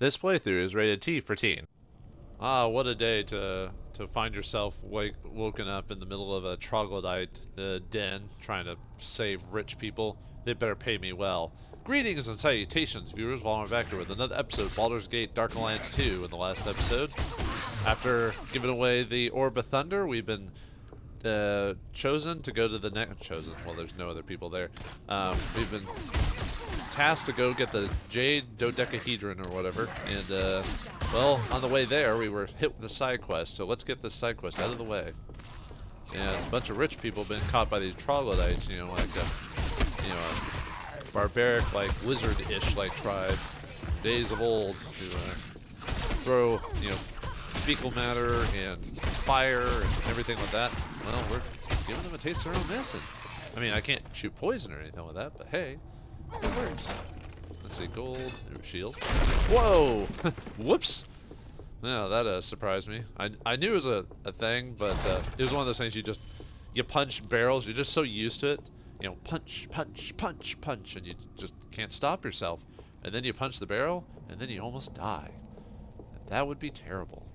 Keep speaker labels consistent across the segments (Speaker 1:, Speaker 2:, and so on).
Speaker 1: This playthrough is rated T for teen.
Speaker 2: Ah, what a day to find yourself woken up in the middle of a troglodyte den trying to save rich people. They better pay me well. Greetings and salutations, viewers. Vauldemare back here with another episode of Baldur's Gate Dark Alliance 2. In the last episode, after giving away the Orb of Thunder, we've been chosen to go to the next... Chosen? Well, there's no other people there. We've been tasked to go get the Jade Dodecahedron or whatever, and well, on the way there we were hit with a side quest, so let's get this side quest out of the way. And it's a bunch of rich people being caught by these troglodytes, you know, like a barbaric, like lizard-ish like tribe, days of old, to throw, you know, fecal matter and fire and everything like that. Well, we're giving them a taste of their own medicine. I mean, I can't shoot poison or anything with that, but hey, it works. Let's see, gold, shield. Whoa! Whoops! No, that surprised me. I knew it was a thing, but it was one of those things you punch barrels, you're just so used to it. You know, punch, punch, punch, punch, and you just can't stop yourself. And then you punch the barrel, and then you almost die. And that would be terrible.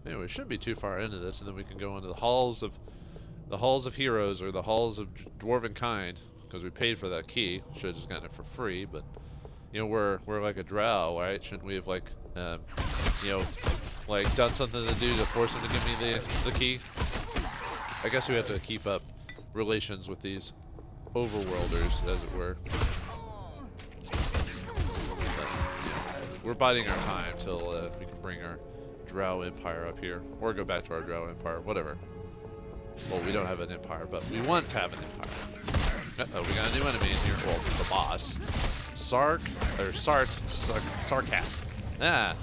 Speaker 2: Anyway, we shouldn't be too far into this, and then we can go into the halls of heroes, or the halls of dwarven kind, because we paid for that key. Should have just gotten it for free, but you know, we're like a drow, right? Shouldn't we have like you know, like done something to do to force him to give me the key? I guess we have to keep up relations with these overworlders, as it were. But, yeah, we're biding our time till we can bring our drow empire up here, or go back to our drow empire, whatever. Well, we don't have an empire, but we want to have an empire. Uh-oh, we got a new enemy in here. Well, the boss. Sarkat. Ah.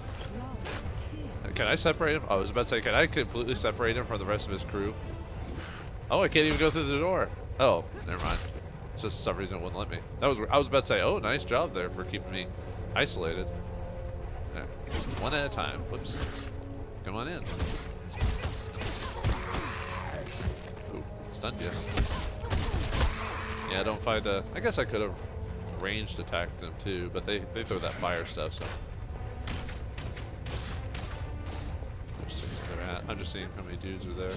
Speaker 2: Can I separate him? I was about to say, can I completely separate him from the rest of his crew? Oh, I can't even go through the door. Oh, never mind. It's just for some reason it wouldn't let me. I was about to say, oh, nice job there for keeping me isolated. There. One at a time. Whoops. Come on in. Ooh, stunned you. Yeah, don't find I guess I could have ranged attacked them too, but they throw that fire stuff, so. I'm just seeing how many dudes are there.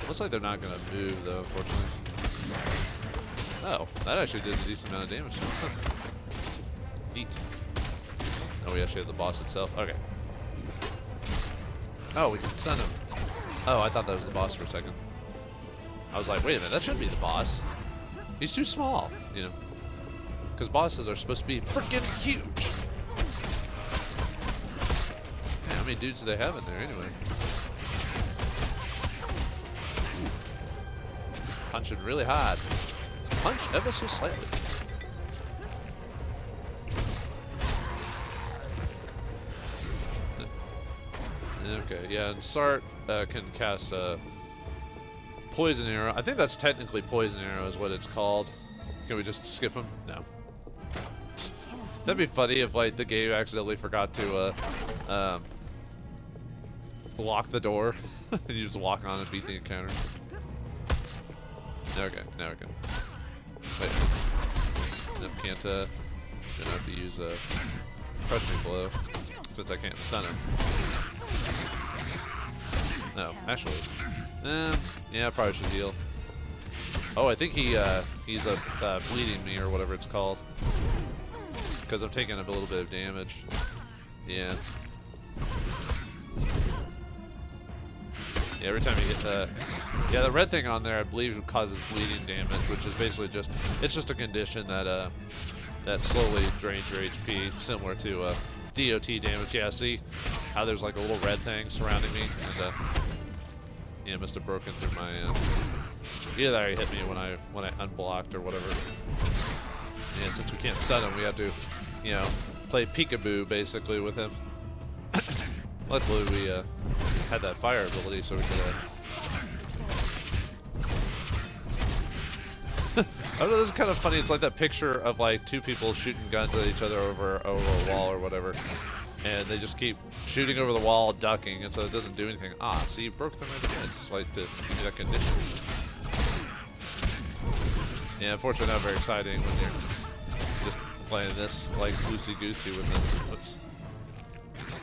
Speaker 2: Looks like they're not gonna move though, unfortunately. Oh, that actually did a decent amount of damage. Neat. Oh, we actually have the boss itself. Okay. Oh, we can stun him. Oh, I thought that was the boss for a second. I was like, wait a minute, that shouldn't be the boss. He's too small, you know. Because bosses are supposed to be freaking huge. Man, how many dudes do they have in there anyway? Punching really hard. Punch ever so slightly. Okay, yeah, and Sart can cast Poison Arrow. I think that's technically Poison Arrow is what it's called. Can we just skip him? No. That'd be funny if like the game accidentally forgot to lock the door and you just walk on and beat the encounter. Okay, now we can. Wait. Nope, can't gonna have to use a crushing blow since I can't stun him. No, actually. Yeah, I probably should heal. Oh, I think he's bleeding me or whatever it's called. Because I'm taking a little bit of damage. Yeah. Yeah, every time you hit the... Yeah, the red thing on there, I believe, causes bleeding damage, which is basically just... It's just a condition that that slowly drains your HP, similar to DOT damage. Yeah, see how there's like a little red thing surrounding me? And, yeah, it must have broken through my... either he hit me when I unblocked or whatever. Yeah, since we can't stun him, we have to, you know, play peekaboo basically with him. Luckily, we had that fire ability, so we could. I don't know, this is kind of funny. It's like that picture of like two people shooting guns at each other over a wall or whatever, and they just keep shooting over the wall, ducking, and so it doesn't do anything. Ah, see, you broke through my defense, like to give me that condition. Yeah, unfortunately, not very exciting when you're just playing this like loosey-goosey with them. Oops.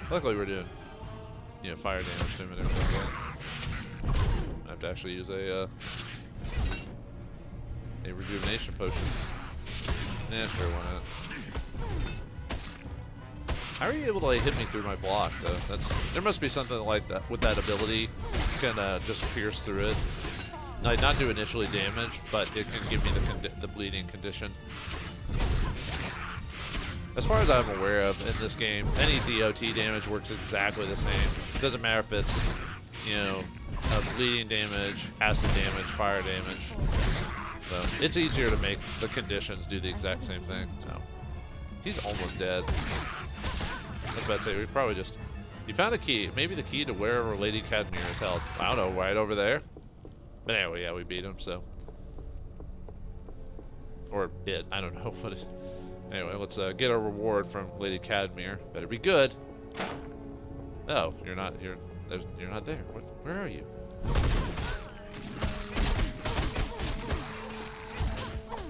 Speaker 2: Luckily we're doing, you know, fire damage to him and everything like that. I have to actually use a rejuvenation potion. Yeah, sure, why not? How are you able to like hit me through my block though? There must be something like that with that ability. You can just pierce through it. Like not do initially damage, but it can give me the bleeding condition. As far as I'm aware of in this game, any DOT damage works exactly the same. It doesn't matter if it's, you know, bleeding damage, acid damage, fire damage. So it's easier to make the conditions do the exact same thing. No. He's almost dead. I was about to say, we probably just... You found a key. Maybe the key to wherever Lady Cadmere is held. I don't know, right over there? But anyway, yeah, we beat him, so... Or it. I don't know what it... Anyway, let's get a reward from Lady Cadmere. Better be good. Oh, you're not... You're not there. Where are you?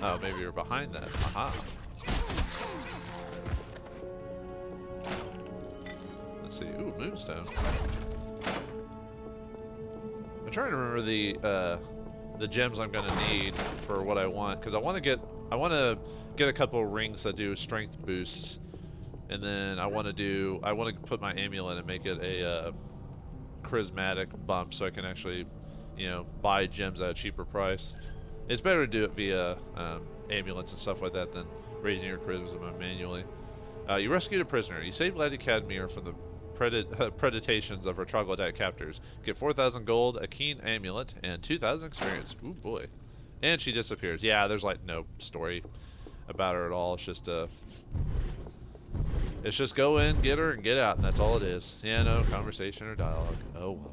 Speaker 2: Oh, maybe you're behind that. Aha. Let's see. Ooh, moonstone. I'm trying to remember the gems I'm gonna need for what I want, because I want to get a couple of rings that do strength boosts, and then I want to put my amulet and make it a charismatic bump, so I can actually, you know, buy gems at a cheaper price. It's better to do it via amulets and stuff like that than raising your charisma manually. You rescued a prisoner. You saved Lady Cadmere from the predations of her troglodyte captors. Get 4,000 gold, a keen amulet, and 2,000 experience. Ooh boy. And she disappears. Yeah, there's like no story about her at all. It's just go in, get her, and get out, and that's all it is. Yeah, no conversation or dialogue. Oh well.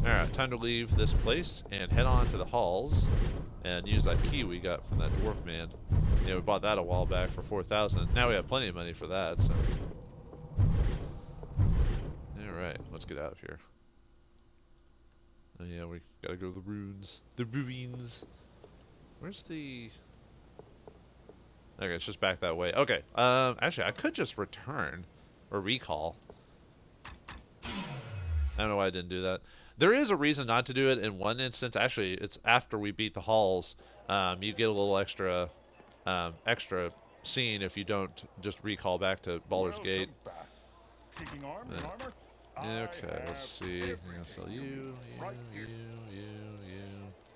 Speaker 2: Alright, time to leave this place and head on to the halls and use that key we got from that dwarf man. Yeah, we bought that a while back for 4,000. Now we have plenty of money for that, so... Alright, let's get out of here. Oh yeah, we gotta go to the ruins. The ruins. Where's the... Okay, it's just back that way. Okay, actually, I could just return or recall. I don't know why I didn't do that. There is a reason not to do it in one instance. Actually, it's after we beat the halls. You get a little extra scene if you don't just recall back to Baldur's Gate. Okay, let's see. I'm gonna sell you.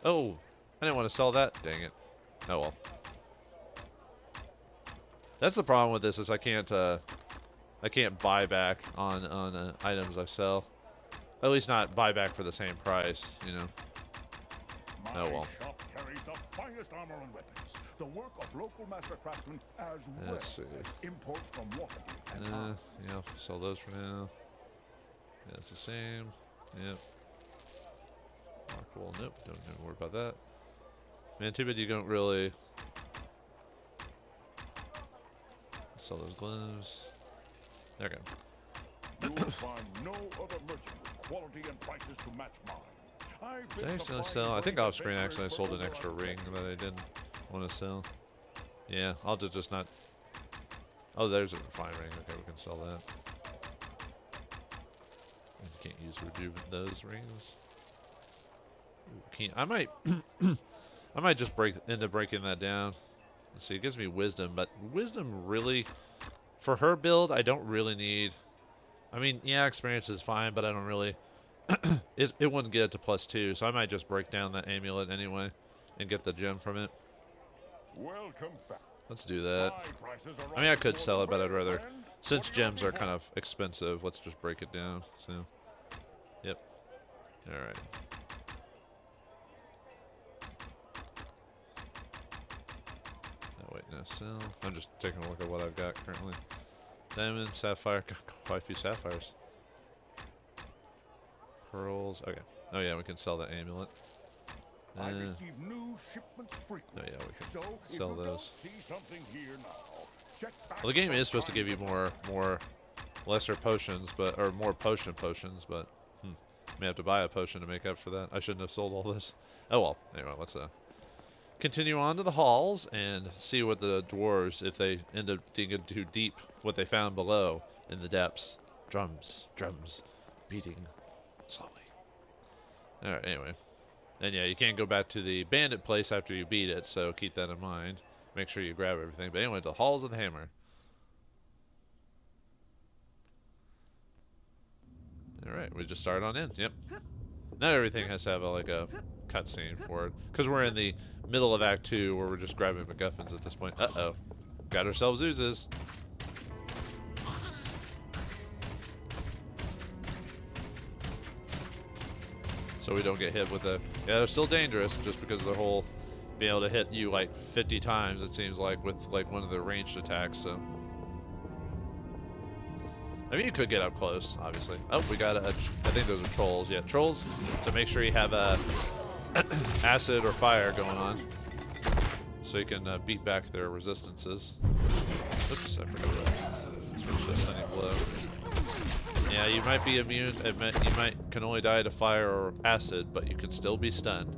Speaker 2: Oh, I didn't want to sell that. Dang it. Oh well. That's the problem with this, is I can't buy back on items I sell. At least not buy back for the same price, you know. Oh well.
Speaker 3: Shop carries the finest armor and weapons, the work of local master craftsmen, as
Speaker 2: Let's
Speaker 3: well
Speaker 2: see.
Speaker 3: as imports from Waterdeep and
Speaker 2: Yeah, I'll sell those for now. Yeah, it's the same. Yep. Markable. Nope. Don't worry about that. Man, too bad you don't really sell those gloves. Okay.
Speaker 3: You will find no other merchant with quality and prices to match mine.
Speaker 2: Did I accidentally sell? I think off screen I accidentally sold an extra ring that I didn't want to sell. Yeah, I'll just not. Oh, there's a fine ring. Okay, we can sell that. Can't use those rings. Ooh, I might I might just end up breaking that down. Let's see, it gives me wisdom, but wisdom really, for her build, I don't really need. I mean, yeah, experience is fine, but I don't really. it wouldn't get it to +2, so I might just break down that amulet anyway and get the gem from it.
Speaker 3: Welcome back.
Speaker 2: Let's do that. I mean, I could sell it, but I'd rather, since gems are kind of expensive, let's just break it down. So, yep. All right. Oh wait, no sell. I'm just taking a look at what I've got currently. Diamond, sapphire, got quite a few sapphires. Pearls. Okay. Oh yeah, we can sell that amulet.
Speaker 3: I receive new shipments frequently.
Speaker 2: Oh yeah, we can
Speaker 3: So
Speaker 2: sell
Speaker 3: if you don't
Speaker 2: those.
Speaker 3: see something here now, check back.
Speaker 2: Well, the game is supposed to give you lesser potions, or more potions, but may have to buy a potion to make up for that. I shouldn't have sold all this. Oh well. Anyway, let's continue on to the halls and see what the dwarves, if they end up digging too deep, what they found below in the depths. Drums, beating slowly. Alright, anyway. And yeah, you can't go back to the bandit place after you beat it, so keep that in mind. Make sure you grab everything. But anyway, the halls of the hammer. Alright, we just started on in. Yep. Not everything has to have like a cutscene for it. Because we're in the middle of Act 2 where we're just grabbing MacGuffins at this point. Uh-oh. Got ourselves oozes. So we don't get hit with the... Yeah, they're still dangerous just because of the whole being able to hit you like 50 times, it seems like, with like one of the ranged attacks, so... I mean, you could get up close, obviously. Oh, we got I think those are trolls. Yeah, trolls. So make sure you have acid or fire going on, so you can beat back their resistances. Oops, I forgot to switch this stunning blow. Yeah, you might be immune. Can only die to fire or acid, but you can still be stunned.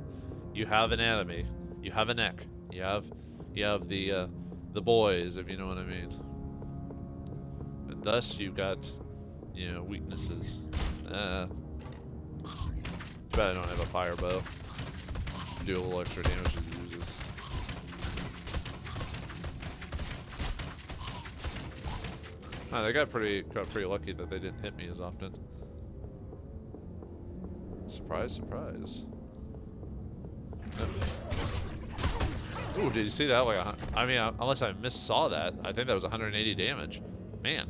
Speaker 2: You have an enemy. You have a neck. You have the boys, if you know what I mean. And thus you got, you know, weaknesses. Too bad I don't have a fire bow. Do a little extra damage to the uses. Oh, they got pretty lucky that they didn't hit me as often. Surprise, surprise. Ooh, did you see that? Like, I mean, unless I saw that, I think that was 180 damage. Man,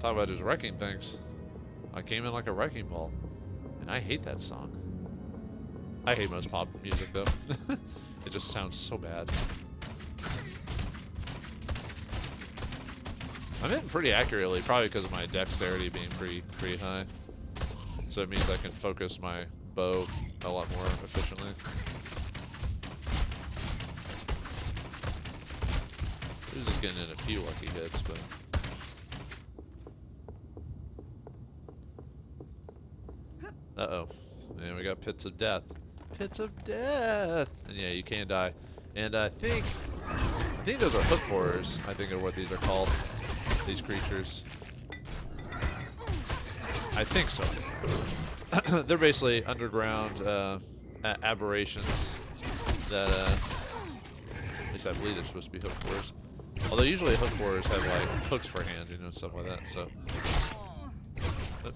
Speaker 2: talk about just wrecking things. I came in like a wrecking ball, and I hate that song. I hate most pop music though. It just sounds so bad. I'm hitting pretty accurately, probably because of my dexterity being pretty high. So it means I can focus my bow a lot more efficiently. I was just getting in a few lucky hits, but... Uh-oh. And we got pits of death. Pits of death! And yeah, you can die. And I think those are hook horrors, I think are what these are called. These creatures. I think so. They're basically underground aberrations that, at least I believe they're supposed to be hook horrors. Although usually hook horrors have like hooks for hands, you know, stuff like that, so. I'm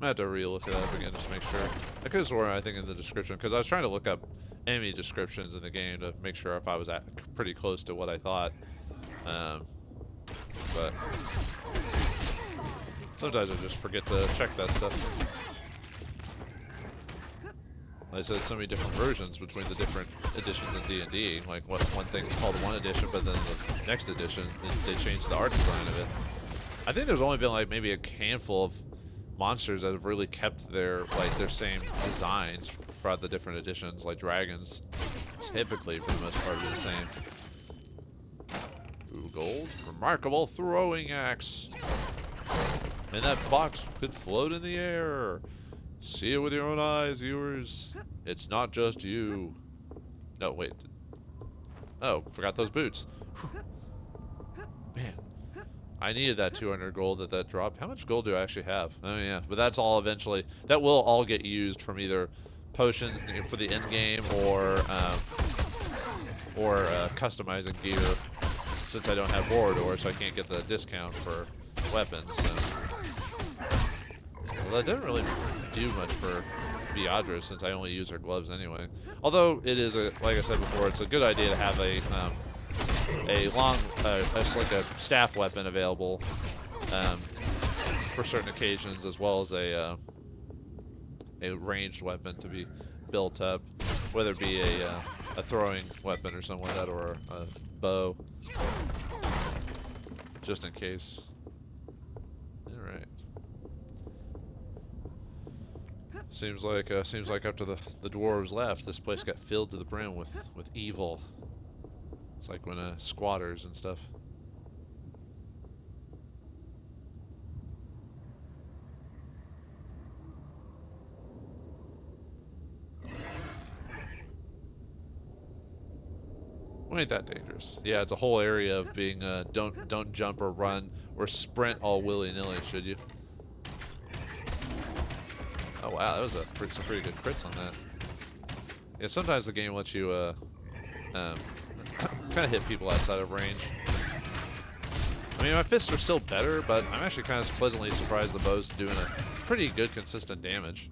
Speaker 2: gonna have to re-look it up again just to make sure. I could have sworn, I think, in the description, because I was trying to look up enemy descriptions in the game to make sure if I was pretty close to what I thought. But sometimes I just forget to check that stuff. Like I said, so many different versions between the different editions of D&D. Like, one thing is called one edition, but then the next edition, they changed the art design of it. I think there's only been like maybe a handful of monsters that have really kept their same designs throughout the different editions. Like dragons, typically for the most part, are the same. Ooh, gold. Remarkable throwing axe. And that box could float in the air. See it with your own eyes, viewers. It's not just you. No, wait. Oh, forgot those boots. Whew. Man. I needed that 200 gold that dropped. How much gold do I actually have? Oh yeah, but that's all eventually. That will all get used from either potions for the end game or customizing gear. Since I don't have Borodor, so I can't get the discount for weapons. So. Well, that doesn't really do much for Beatrice since I only use her gloves anyway. Although it is like I said before, it's a good idea to have a long, like a staff weapon available for certain occasions, as well as a ranged weapon to be built up, whether it be a throwing weapon or something like that, or a bow, just in case. All right. Seems like after the dwarves left, this place got filled to the brim with evil. It's like when squatters and stuff. Ain't that dangerous. Yeah, it's a whole area of being don't jump or run or sprint all willy-nilly, should you? Oh wow, that was some pretty good crits on that. Yeah, sometimes the game lets you kind of hit people outside of range. I mean, my fists are still better, but I'm actually kind of pleasantly surprised the bow's doing a pretty good consistent damage.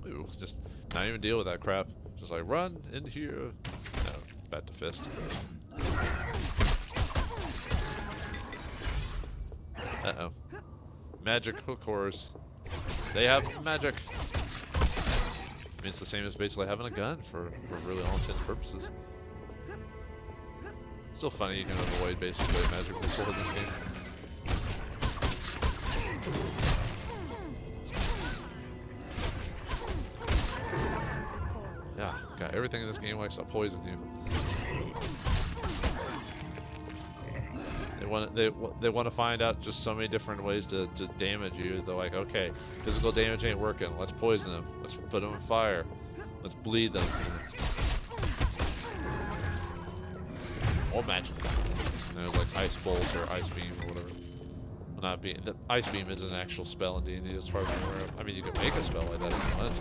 Speaker 2: Ooh, just not even deal with that crap. Just like run in here. No, back to fist. Uh-oh. Magic hook horrors. They have magic. I mean, it's the same as basically having a gun for really all intents and purposes. Still funny you can avoid basically a magic missile in this game. Yeah, God, everything in this game likes to poison you. They want to find out just so many different ways to damage you. They're like, okay, physical damage ain't working. Let's poison them. Let's put them on fire. Let's bleed them. Or magic. And there's like ice bolt or ice beam or whatever. Well, not beam. The ice beam is an actual spell in D&D as far as I'm aware of. I mean, you can make a spell like that if you wanted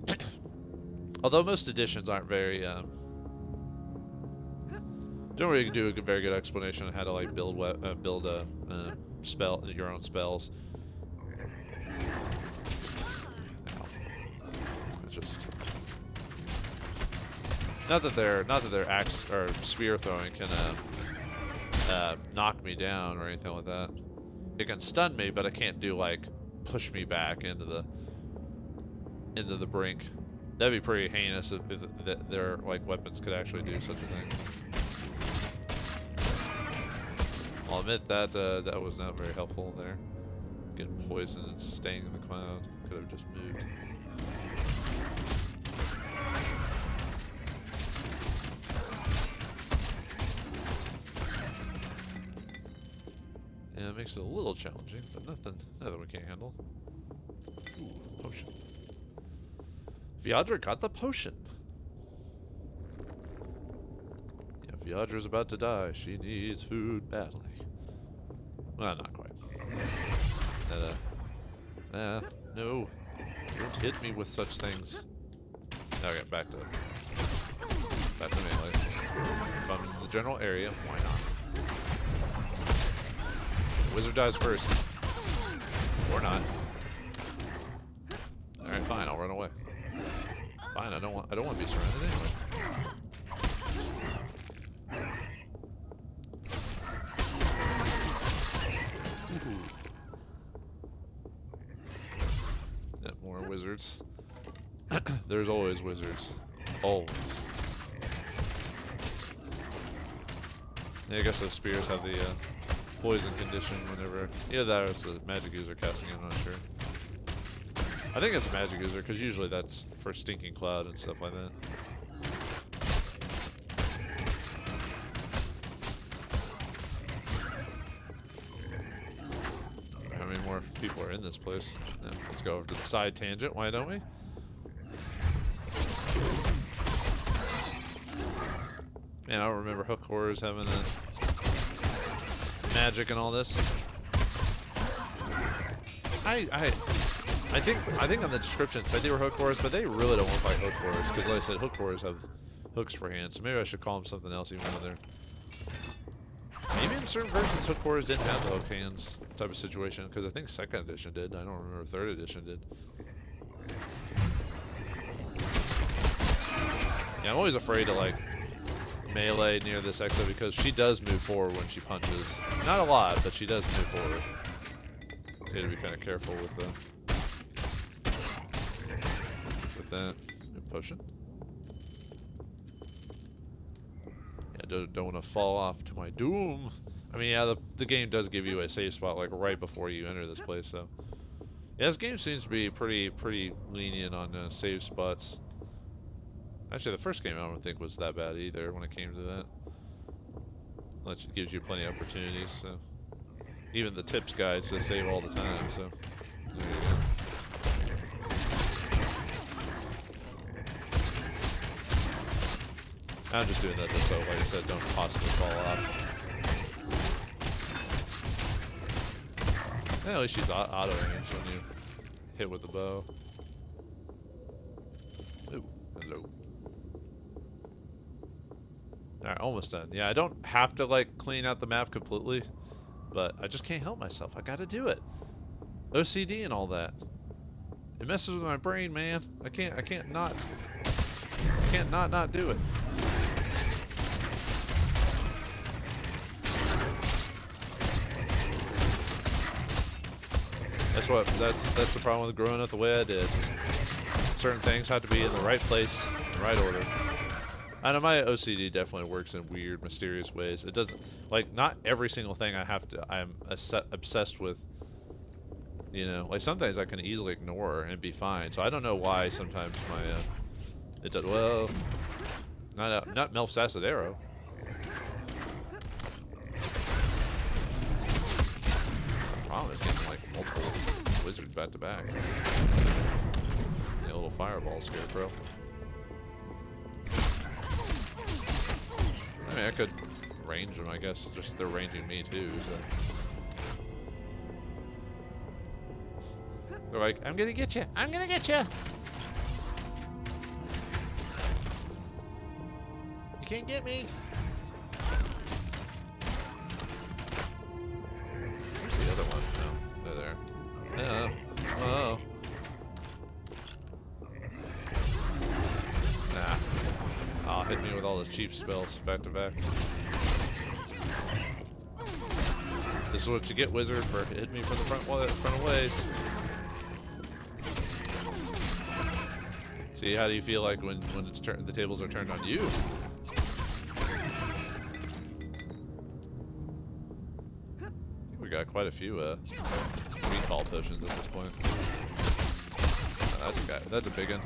Speaker 2: to. Although most editions aren't very don't really do a very good explanation on how to like build a spell, your own spells. It's just not that their axe or spear throwing can knock me down or anything like that. It can stun me, but it can't do like push me back into the brink. That'd be pretty heinous if their like weapons could actually do such a thing. I'll admit that that was not very helpful there. Getting poisoned and staying in the cloud. Could have just moved. Yeah, it makes it a little challenging, but nothing we can't handle. Ooh, potion. Viadra got the potion. Yeah, Viadra's about to die. She needs food badly. Well, not quite. No. Don't hit me with such things. Okay, back to melee. If I'm in the general area, why not? The wizard dies first. Or not. Alright, fine, I'll run away. Fine, I don't want to be surrounded anyway. Yeah, more wizards. There's always wizards. Always. Yeah, I guess those spears have the poison condition whenever... Yeah, that was the magic user casting it, I'm not sure. I think it's a magic user, because usually that's for Stinking Cloud and stuff like that. How many more people are in this place? Yeah, let's go over to the side tangent, why don't we? Man, I don't remember Hook Horrors having a magic and all this. I think on the description it said they were hook horrors, but they really don't look like hook horrors, because like I said, hook horrors have hooks for hands, so maybe I should call them something else even though they're... Maybe in certain versions hook horrors didn't have the hook hands type of situation, because I think 2nd edition did, I don't remember 3rd edition did. Yeah, I'm always afraid to like melee near this Exa because she does move forward when she punches. Not a lot, but she does move forward. So you have to be kind of careful with that. Potion. Yeah, don't want to fall off to my doom. I mean, yeah, the game does give you a safe spot like right before you enter this place, so. Yeah, this game seems to be pretty lenient on save spots. Actually, the first game I don't think was that bad either when it came to that. It gives you plenty of opportunities, so. Even the tips guide says save all the time, so. There you go. I'm just doing that just so, like I said, don't possibly fall off. Yeah, at least she's auto-aims when you hit with the bow. Ooh, hello. Alright, almost done. Yeah, I don't have to, like, clean out the map completely, but I just can't help myself. I gotta do it. OCD and all that. It messes with my brain, man. I can't not do it. That's the problem with growing up the way I did. Certain things have to be in the right place, in the right order. I know my OCD definitely works in weird, mysterious ways. It doesn't, like, not every single thing I'm obsessed with. You know, like some things I can easily ignore and be fine. So I don't know why sometimes my it does well. Not Melf's acid arrow. Problem is getting like multiple wizards back to back. Yeah, a little fireball scarecrow. I mean, I could range them, I guess. Just they're ranging me too, so. They're like, I'm gonna get you! I'm gonna get you! You can't get me! Where's the other one? No, they're there. Oh. Nah. Oh, hit me with all the cheap spells back to back. This is what you get, wizard, for hitting me from the front ways. See, how do you feel like when it's the tables are turned on you? I think we got quite a few recall potions at this point. That's a big one.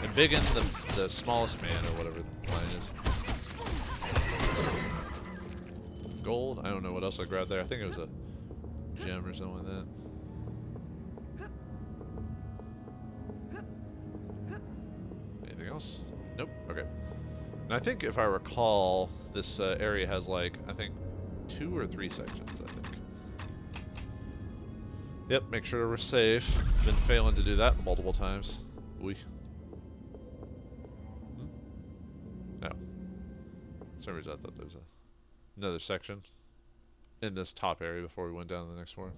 Speaker 2: And big in the smallest man or whatever the line is. Gold? I don't know what else I grabbed there. I think it was a gem or something like that. Nope. Okay. And I think if I recall, this area has like, I think 2 or 3 sections, I think. Yep, make sure we're safe. Been failing to do that multiple times. Oui. No. For some reason I thought there was another section in this top area before we went down to the next one.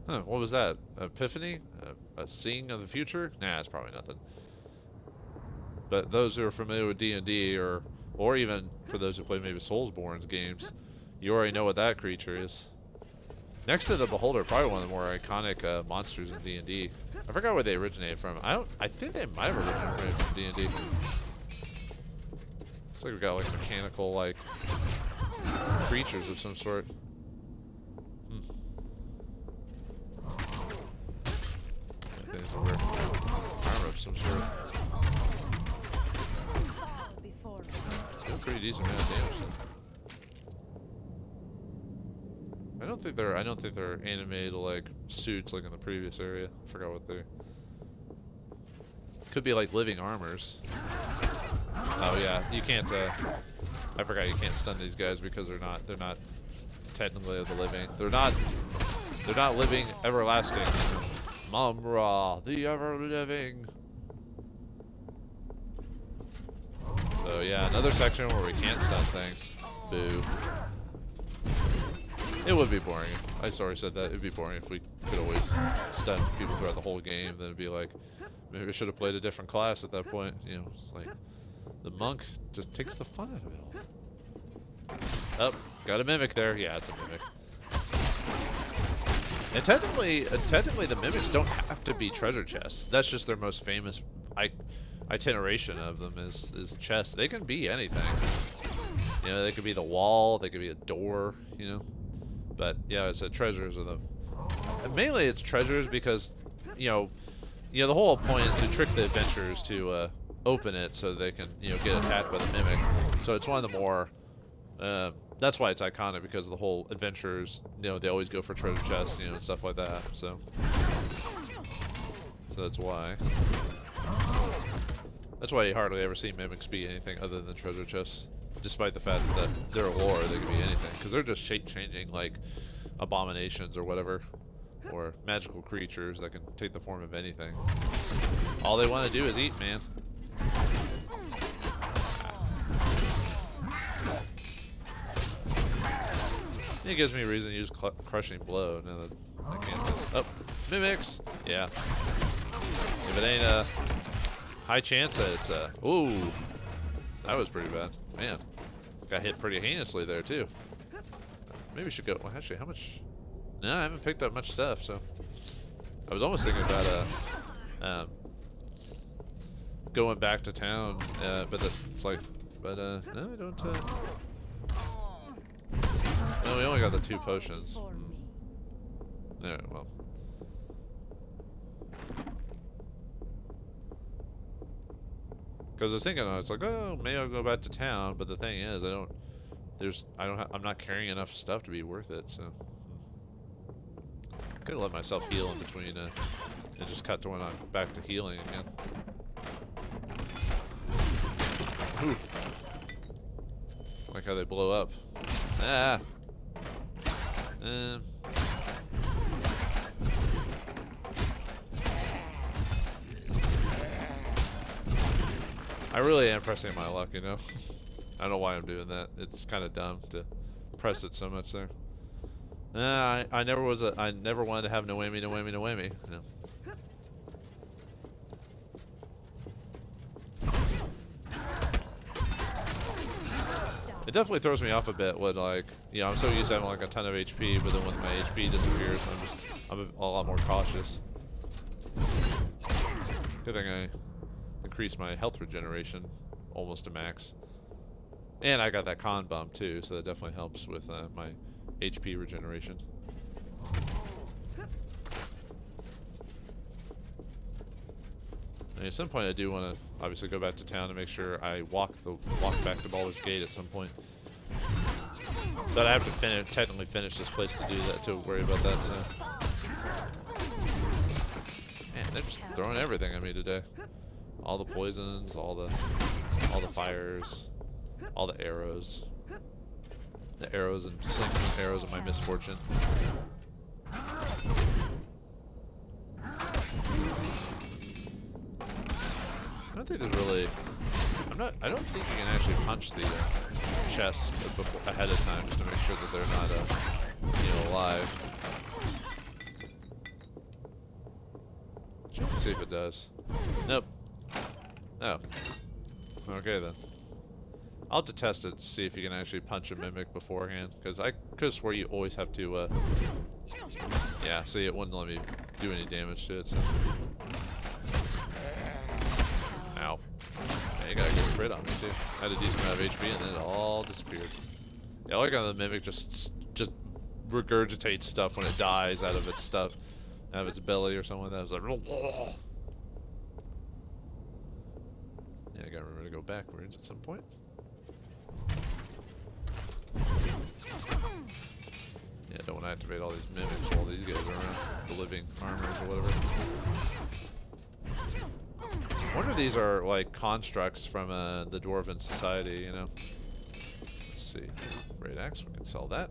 Speaker 2: Huh, what was that? Epiphany? A seeing of the future? Nah, it's probably nothing. But those who are familiar with D&D, or even for those who play maybe Soulsborne's games, you already know what that creature is. Next to the Beholder, probably one of the more iconic monsters in D&D. I forgot where they originated from. I think they might have originated from D&D. Looks like we got like mechanical like creatures of some sort. I think it's a weird armor of some sort. Doing pretty decent amount of damage then. I don't think they're animated like suits like in the previous area. I forgot what they're. Could be like living armors. Oh yeah, you can't I forgot you can't stun these guys because they're not technically the living. They're not living everlasting. Mumra, the ever-living. So yeah, another section where we can't stun things. Boo. It would be boring. I already said that. It'd be boring if we could always stun people throughout the whole game. Then it'd be like, maybe we should have played a different class at that point. You know, it's like the monk just takes the fun out of it all. Oh, got a mimic there. Yeah, it's a mimic. And technically the mimics don't have to be treasure chests. That's just their most famous itineration of them is chests. They can be anything. You know, they could be the wall, they could be a door, you know. But yeah, I said treasures are and mainly it's treasures because, you know, the whole point is to trick the adventurers to open it so they can, you know, get attacked by the mimic. So it's one of the more That's why it's iconic, because the whole adventurers, you know, they always go for treasure chests, you know, and stuff like that. So that's why. That's why you hardly ever see mimics be anything other than treasure chests, despite the fact that their lore, they can be anything, because they're just shape-changing, like abominations or whatever, or magical creatures that can take the form of anything. All they want to do is eat, man. It gives me a reason to use crushing blow now that I can't. Oh, mimics! Yeah. If it ain't a high chance that it's a. Ooh! That was pretty bad. Man. Got hit pretty heinously there, too. Maybe we should go. Well, actually, how much. No, I haven't picked up much stuff, so. I was almost thinking about going back to town, but it's like. But, no, I don't. No, we only got the 2 potions. Yeah, well. Because I was thinking, I was like, oh, maybe I'll go back to town. But the thing is, I'm not carrying enough stuff to be worth it. So, could have let myself heal in between, and just cut to when I'm back to healing again. Ooh. Like how they blow up. Ah. I really am pressing my luck, you know. I don't know why I'm doing that. It's kind of dumb to press it so much there. I never wanted to have no whammy, no whammy, no whammy. You know. It definitely throws me off a bit when, like, you know, I'm so used to having like a ton of HP, but then when my HP disappears, I'm a lot more cautious. Good thing I increased my health regeneration almost to max, and I got that con bump too, so that definitely helps with my HP regeneration. And at some point, I do want to obviously go back to town and make sure I walk back to Baldur's Gate at some point. But I have to technically finish this place to do that, to worry about that. So, man, they're just throwing everything at me today. All the poisons, all the fires, all the arrows. The arrows and slings and arrows of my misfortune. I don't think there's really. I don't think you can actually punch the chests ahead of time just to make sure that they're not, you know, alive. Check to see if it does. Nope. Oh. Okay then. I'll have to test it to see if you can actually punch a mimic beforehand, because I could swear you always have to. Yeah. See, it wouldn't let me do any damage to it. So. Ow. Yeah, you got a good crit on me too. I had a decent amount of HP and then it all disappeared. Yeah, I like how the mimic just regurgitates stuff when it dies out of its stuff, out of its belly or something like that. It's like, yeah, I gotta remember to go backwards at some point. Yeah, I don't want to activate all these mimics while these guys are around, the living armors or whatever. I wonder if these are like constructs from the Dwarven society, you know. Let's see. Great axe, we can sell that.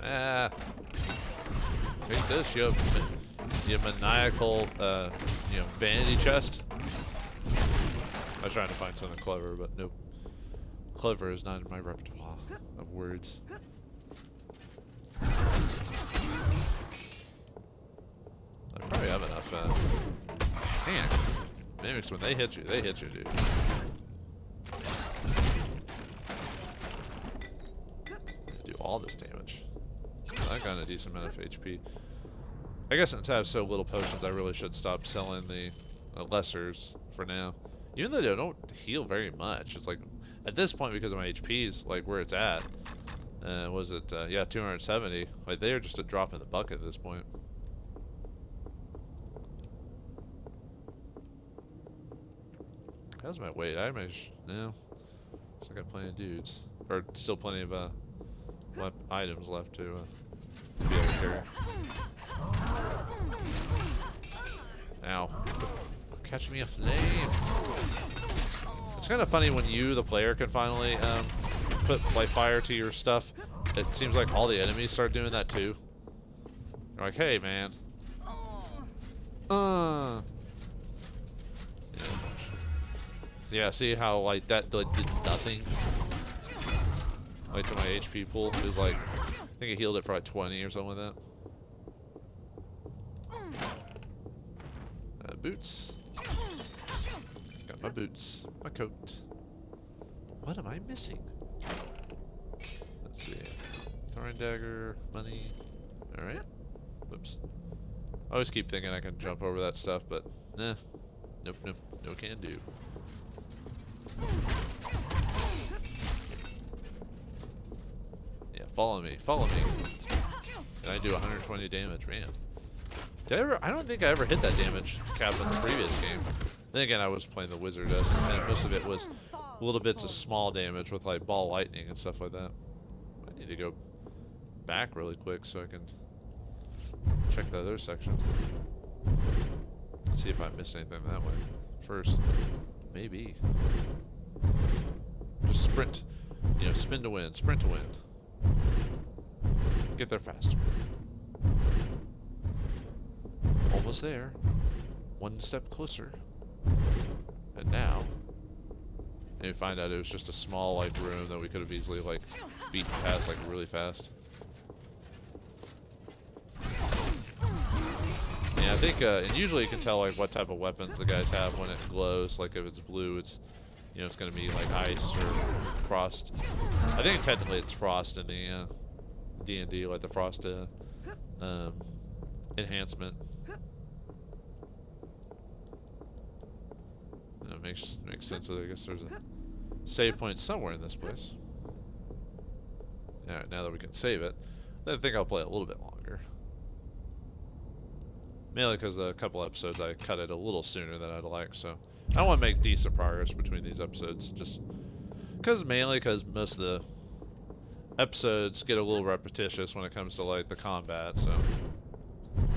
Speaker 2: Ah. Take this, you maniacal, you know, vanity chest. I was trying to find something clever, but nope. Clever is not in my repertoire of words. I probably have enough, man, mimics, when they hit you, dude. Do all this damage. I got a decent amount of HP. I guess since I have so little potions, I really should stop selling the lessers for now. Even though they don't heal very much. It's like, at this point, because of my HP's, like, where it's at, was it, yeah, 270. Like, they are just a drop in the bucket at this point. How's my weight? I imagine, no. So I got plenty of dudes, or still plenty of items left to be able to carry. Ow! Catch me a flame. It's kind of funny when you, the player, can finally put like fire to your stuff. It seems like all the enemies start doing that too. They're like, hey man. Yeah. So yeah, see how like that like, did nothing? Like to my HP pool. It was like, I think it healed it for like 20 or something like that. Boots. Got my boots. My coat. What am I missing? Let's see. Throwing dagger, money. Alright. Whoops. I always keep thinking I can jump over that stuff, but nah. Nope, nope. No can do. Yeah, follow me. Follow me. And I do 120 damage, man. Did I ever? I don't think I ever hit that damage cap in the previous game. Then again, I was playing the Wizardess, and most of it was little bits of small damage with like ball lightning and stuff like that. I need to go back really quick so I can check the other section. See if I missed anything that way. First, maybe. Just sprint. You know, spin to win, sprint to win. Get there faster. Almost there. One step closer. And now, and you find out it was just a small like room that we could have easily like beaten past like really fast. Yeah, I think, and usually you can tell like what type of weapons the guys have when it glows. Like if it's blue, it's, you know, it's gonna be like ice or frost. I think technically it's frost in the D&D, like the frost enhancement. That makes sense. I guess there's a save point somewhere in this place. Alright, now that we can save it, I think I'll play a little bit longer. Mainly because a couple episodes I cut it a little sooner than I'd like, so I want to make decent progress between these episodes. Just mainly because most of the episodes get a little repetitious when it comes to like the combat. So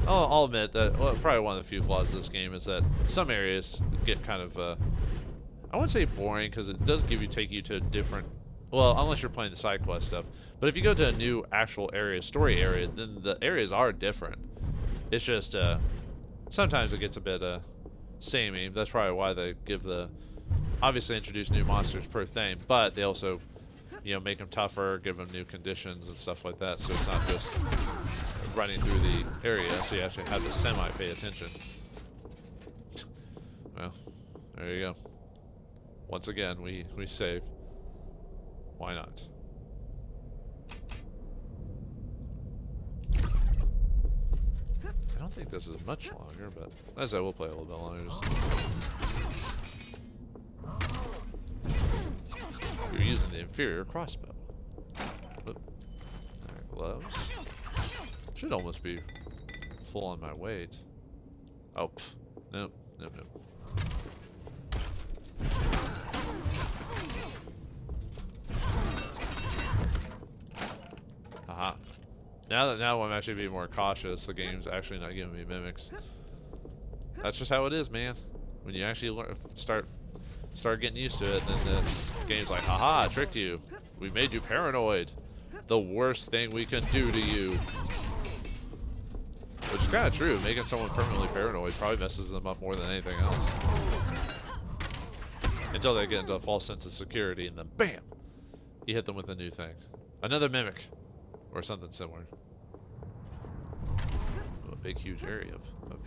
Speaker 2: I'll admit that probably one of the few flaws of this game is that some areas get kind of I wouldn't say boring because it does take you to a different. Well, unless you're playing the side quest stuff. But if you go to a new actual area, story area, then the areas are different. It's just, sometimes it gets a bit, samey. That's probably why they give obviously introduce new monsters per thing, but they also, you know, make them tougher, give them new conditions and stuff like that, so it's not just running through the area, so you actually have to semi-pay attention. Well, there you go. Once again, we save. Why not? I don't think this is much longer, but as I will play a little bit longer. You're using the inferior crossbow. Alright, gloves. Should almost be full on my weight. Oh, pff. Nope, nope, nope. Haha. Now I'm actually being more cautious. The game's actually not giving me mimics. That's just how it is, man. When you actually start getting used to it, then the game's like, haha, I tricked you. We made you paranoid. The worst thing we can do to you. Which is kind of true. Making someone permanently paranoid probably messes them up more than anything else. Until they get into a false sense of security, and then BAM! You hit them with a new thing. Another mimic. Or something similar. A big, huge area of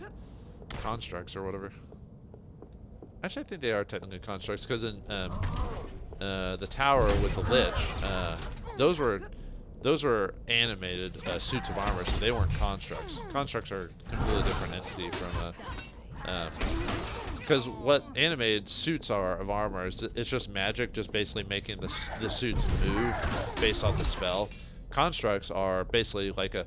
Speaker 2: constructs or whatever. Actually, I think they are technically constructs, because in the tower with the Lich, those were animated suits of armor, so they weren't constructs. Constructs are a completely different entity from because what animated suits are of armor is it's just magic, just basically making the suits move based off the spell. Constructs are basically like a,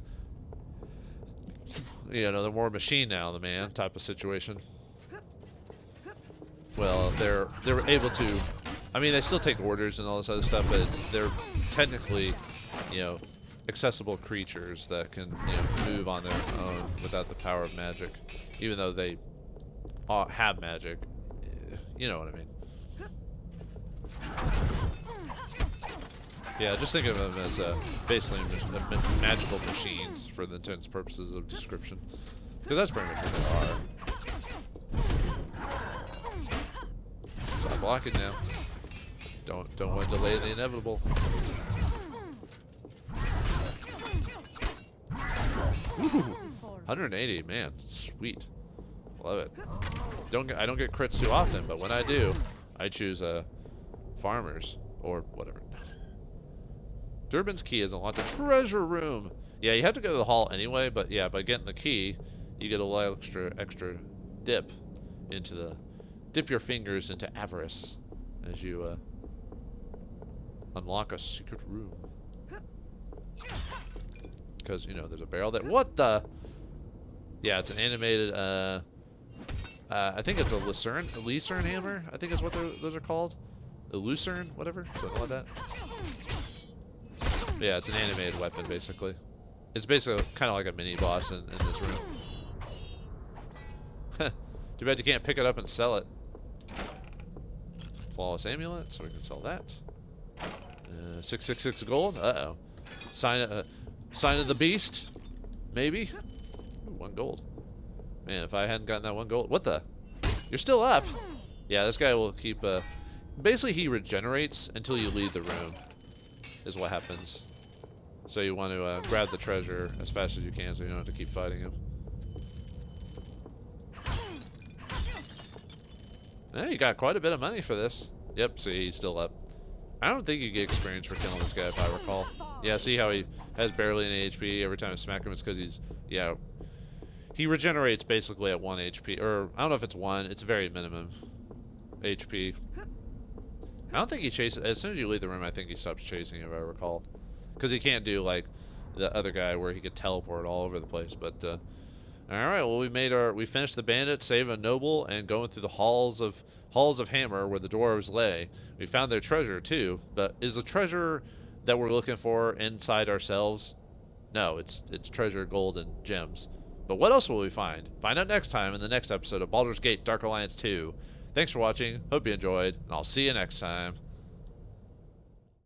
Speaker 2: you know, they're more machine now than man type of situation. Well, they're able to, I mean, they still take orders and all this other stuff, but they're technically, you know, accessible creatures that can, you know, move on their own without the power of magic, even though they have magic. You know what I mean? Yeah, just think of them as basically magical machines for the intents purposes of description, because that's pretty much what they are. Stop blocking now. Don't want to delay the inevitable. Ooh, 180, man, sweet, love it. I don't get crits too often, but when I do, I choose farmers or whatever. Durbin's key is unlocked a treasure room. Yeah, you have to go to the hall anyway, but yeah, by getting the key, you get a little extra dip your fingers into avarice as you unlock a secret room. Because, you know, there's a barrel that... What the... Yeah, it's an animated, I think it's a Lucerne hammer, I think is what those are called. A Lucerne, whatever, something like that. Yeah, it's an animated weapon, basically. It's basically kind of like a mini-boss in this room. Too bad you can't pick it up and sell it. Flawless amulet, so we can sell that. 666 gold. Uh-oh. Sign of the beast. Maybe. Ooh, 1 gold. Man, if I hadn't gotten that 1 gold. What the? You're still up. Yeah, this guy will keep. Basically, he regenerates until you leave the room. Is what happens. So you want to grab the treasure as fast as you can, so you don't have to keep fighting him. Yeah, you got quite a bit of money for this. Yep, see, he's still up. I don't think you get experience for killing this guy, if I recall. Yeah, see how he has barely any HP every time I smack him? It's because he's, yeah, he regenerates basically at 1 HP. Or, I don't know if it's 1, it's very minimum HP. I don't think he chases, as soon as you leave the room, I think he stops chasing, if I recall. Because he can't do, like, the other guy where he could teleport all over the place, but, alright, well, we finished the bandit, save a noble, and going through the halls of Hammer where the dwarves lay. We found their treasure too, but is the treasure that we're looking for inside ourselves? No, it's treasure, gold, and gems. But what else will we find? Find out next time in the next episode of Baldur's Gate Dark Alliance 2. Thanks for watching, hope you enjoyed, and I'll see you next time.